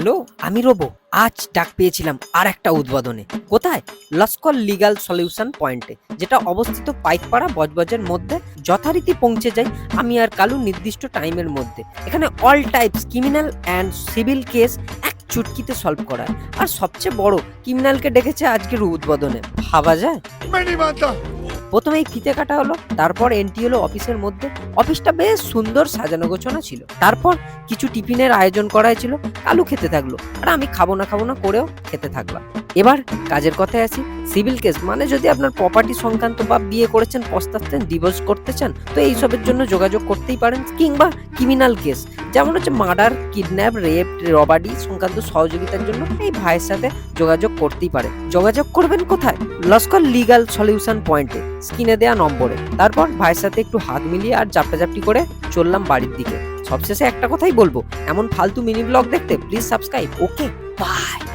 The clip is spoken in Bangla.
হ্যালো, আমি রোবো। আজ ডাক পেয়েছিলাম আর একটা উদ্বোধনে। কোথায়? লস্কর লিগাল সলিউশন পয়েন্টে, যেটা অবস্থিত পাইকপাড়া বজবজের মধ্যে। যথারীতি পৌঁছে যাই আমি আর কালু নির্দিষ্ট টাইমের মধ্যে। এখানে all types criminal and civil case এক চুটকিতে সলভ করায়। আর সবচেয়ে বড়, ক্রিমিনালকে ডেকেছে আজকের উদ্বোধনে। ভাবা যায়? প্রথমেই ফিতে কাটা হলো, তারপর এন্ট্রি হলো অফিসের মধ্যে। অফিসটা বেশ সুন্দর সাজানো গোছানো ছিল। তারপর কিছু টিফিনের আয়োজন করা হয়েছিল। কালু খেতে থাকলো আর আমি খাবো না করেও খেতে থাকলাম। এবার কাজের কথায় আসি। সিভিল কেস মানে যদি আপনার প্রপার্টি সংক্রান্ত বা বিয়ে করেছেন, পস্তাচ্ছেন, ডিভোর্স করতে চান, তো এইসবের জন্য যোগাযোগ করতেই পারেন। কিংবা ক্রিমিনাল কেস যেমন হচ্ছে মার্ডার, কিডন্যাপ, রেপ, রবারি সংক্রান্ত সহযোগিতার জন্য এই ভাইয়ের সাথে যোগাযোগ করতেই পারেন। যোগাযোগ করবেন কোথায়? লস্কর লিগাল সলিউশন পয়েন্টে, স্ক্রিনে দেয়া নম্বরে। তারপর ভাইয়ের সাথে একটু হাত মিলিয়ে আর জাপটাজাপটি করে চললাম বাড়ির দিকে। সবশেষে একটা কথাই বলবো, এমন ফালতু মিনি ব্লগ দেখতে প্লিজ সাবস্ক্রাইব। Okay, by.